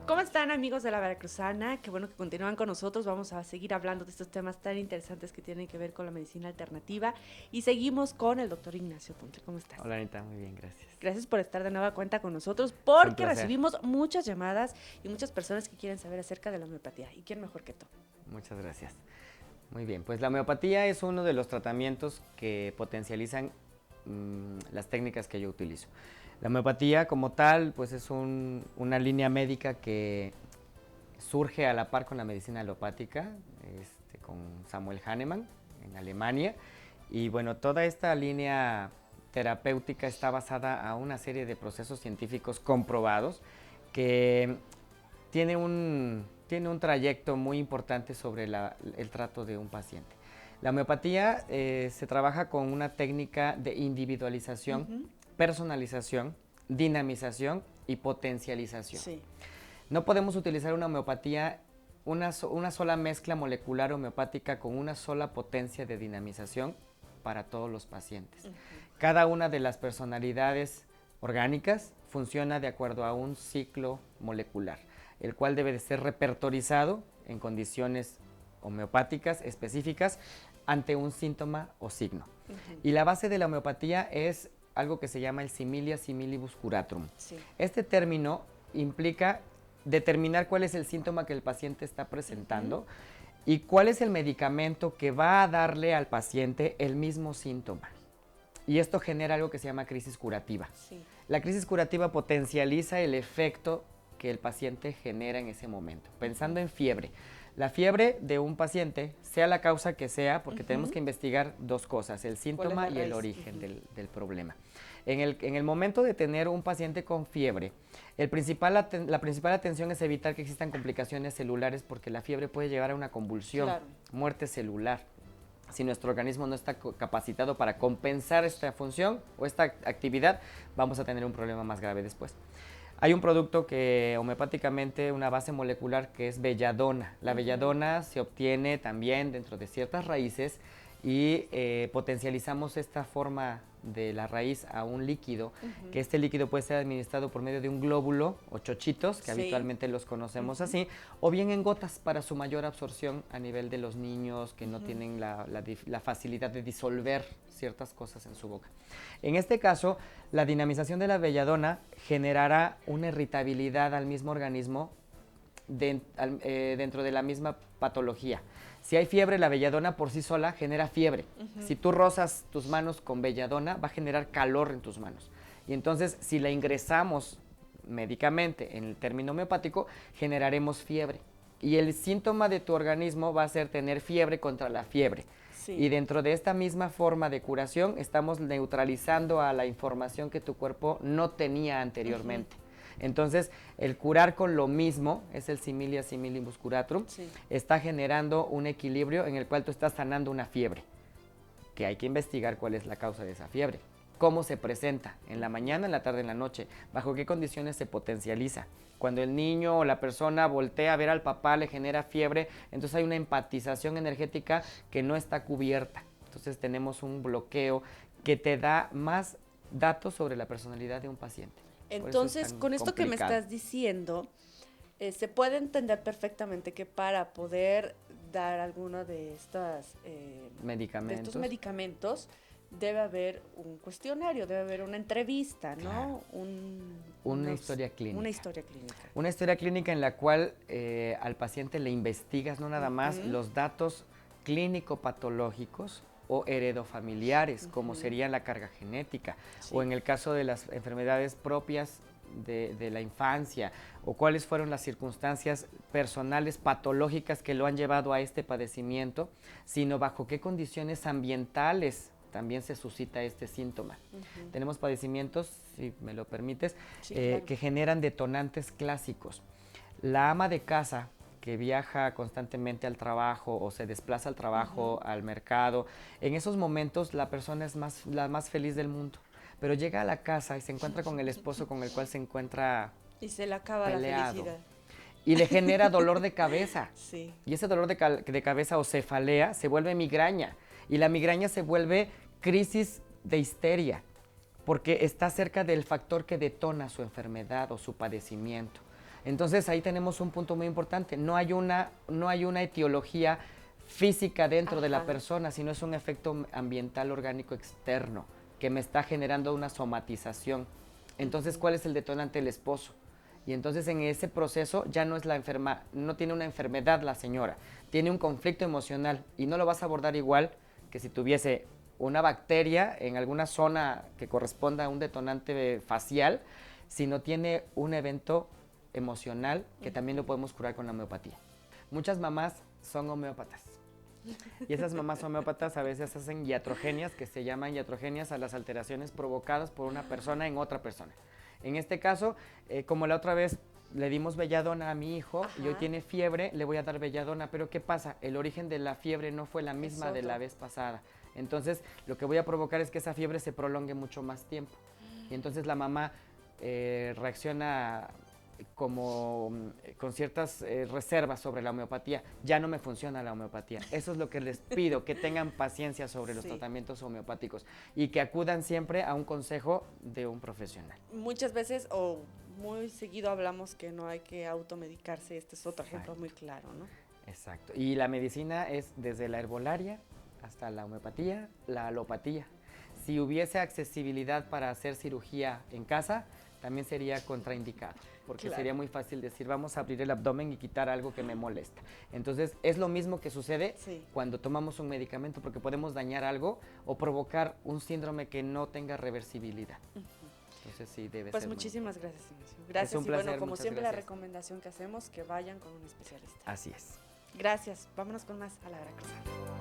¿Cómo están, amigos de la Veracruzana? Qué bueno que continúan con nosotros. Vamos a seguir hablando de estos temas tan interesantes que tienen que ver con la medicina alternativa. Y seguimos con el doctor Ignacio Ponte. ¿Cómo estás? Hola Anita, muy bien, gracias. Gracias por estar de nueva cuenta con nosotros, Es un porque placer. recibimos muchas llamadas y muchas personas que quieren saber acerca de la homeopatía. ¿Y quién mejor que tú? Muchas gracias. Muy bien, pues la homeopatía es uno de los tratamientos que potencializan las técnicas que yo utilizo. La homeopatía como tal, pues es una línea médica que surge a la par con la medicina alopática, con Samuel Hahnemann en Alemania. Y bueno, toda esta línea terapéutica está basada a una serie de procesos científicos comprobados que tiene un trayecto muy importante sobre el trato de un paciente. La homeopatía se trabaja con una técnica de individualización, personalización, dinamización y potencialización. Sí. No podemos utilizar una homeopatía, una sola mezcla molecular homeopática con una sola potencia de dinamización para todos los pacientes. Cada una de las personalidades orgánicas funciona de acuerdo a un ciclo molecular, el cual debe de ser repertorizado en condiciones homeopáticas específicas ante un síntoma o signo. Y la base de la homeopatía es algo que se llama el similia similibus curatum. Sí. Este término implica determinar cuál es el síntoma que el paciente está presentando y cuál es el medicamento que va a darle al paciente el mismo síntoma. Y esto genera algo que se llama crisis curativa. Sí. La crisis curativa potencializa el efecto que el paciente genera en ese momento. Pensando en fiebre. La fiebre de un paciente, sea la causa que sea, porque tenemos que investigar dos cosas, el síntoma y el origen del problema. En el momento de tener un paciente con fiebre, la principal atención es evitar que existan complicaciones celulares porque la fiebre puede llevar a una convulsión, muerte celular. Si nuestro organismo no está capacitado para compensar esta función o esta actividad, vamos a tener un problema más grave después. Hay un producto que homeopáticamente, una base molecular que es belladona. La belladona se obtiene también dentro de ciertas raíces y potencializamos esta forma de la raíz a un líquido, que este líquido puede ser administrado por medio de un glóbulo o chochitos, que habitualmente los conocemos así, o bien en gotas para su mayor absorción a nivel de los niños que no tienen la facilidad de disolver ciertas cosas en su boca. En este caso, la dinamización de la belladona generará una irritabilidad al mismo organismo dentro de la misma patología. Si hay fiebre, la belladona por sí sola genera fiebre. Si tú rozas tus manos con belladona, va a generar calor en tus manos. Y entonces, si la ingresamos médicamente en el término homeopático, generaremos fiebre. Y el síntoma de tu organismo va a ser tener fiebre contra la fiebre. Sí. Y dentro de esta misma forma de curación, estamos neutralizando a la información que tu cuerpo no tenía anteriormente. Entonces, el curar con lo mismo, es el similia similibus curatum, está generando un equilibrio en el cual tú estás sanando una fiebre, que hay que investigar cuál es la causa de esa fiebre, cómo se presenta, en la mañana, en la tarde, en la noche, bajo qué condiciones se potencializa. Cuando el niño o la persona voltea a ver al papá, le genera fiebre, entonces hay una empatización energética que no está cubierta. Entonces tenemos un bloqueo que te da más datos sobre la personalidad de un paciente. Entonces, con esto que me estás diciendo, se puede entender perfectamente que para poder dar alguno de estos medicamentos, debe haber un cuestionario, debe haber una entrevista, ¿no? Una historia clínica. Una historia clínica. Una historia clínica en la cual al paciente le investigas no nada más los datos clínico-patológicos o heredofamiliares, como sería la carga genética, o en el caso de las enfermedades propias de la infancia, o cuáles fueron las circunstancias personales patológicas que lo han llevado a este padecimiento, sino bajo qué condiciones ambientales también se suscita este síntoma. Tenemos padecimientos, si me lo permites, que generan detonantes clásicos. La ama de casa que viaja constantemente al trabajo o se desplaza al trabajo, al mercado, en esos momentos la persona es la más feliz del mundo, pero llega a la casa y se encuentra con el esposo con el cual se encuentra y se le acaba peleado, la felicidad. Y le genera dolor de cabeza. Sí. Y ese dolor de cabeza o cefalea se vuelve migraña. Y la migraña se vuelve crisis de histeria, porque está cerca del factor que detona su enfermedad o su padecimiento. Entonces ahí tenemos un punto muy importante. No hay una etiología física dentro de la persona, sino es un efecto ambiental orgánico externo que me está generando una somatización. Entonces, ¿cuál es el detonante? El esposo. Y entonces en ese proceso ya no es no tiene una enfermedad la señora, tiene un conflicto emocional y no lo vas a abordar igual que si tuviese una bacteria en alguna zona que corresponda a un detonante facial, sino tiene un evento emocional que también lo podemos curar con la homeopatía. Muchas mamás son homeópatas. Y esas mamás homeópatas a veces hacen iatrogenias, que se llaman iatrogenias a las alteraciones provocadas por una persona en otra persona. En este caso, como la otra vez le dimos belladona a mi hijo y hoy tiene fiebre, le voy a dar belladona, pero ¿qué pasa? El origen de la fiebre no fue la misma de la vez pasada. Entonces, lo que voy a provocar es que esa fiebre se prolongue mucho más tiempo. Y entonces la mamá reacciona como con ciertas reservas sobre la homeopatía. Ya no me funciona la homeopatía. Eso es lo que les pido, que tengan paciencia sobre los tratamientos homeopáticos y que acudan siempre a un consejo de un profesional. Muchas veces o muy seguido hablamos que no hay que automedicarse. Este es otro ejemplo muy claro, ¿no? Exacto. Y la medicina es desde la herbolaria hasta la homeopatía, la alopatía. Si hubiese accesibilidad para hacer cirugía en casa, también sería contraindicado, porque sería muy fácil decir, vamos a abrir el abdomen y quitar algo que me molesta. Entonces, es lo mismo que sucede cuando tomamos un medicamento, porque podemos dañar algo o provocar un síndrome que no tenga reversibilidad. Entonces, sí, debe ser. Pues muchísimas gracias, Ignacio. Gracias. Es un placer, y bueno, como siempre, la recomendación que hacemos, que vayan con un especialista. Así es. Gracias. Vámonos con más a la Veracruzana.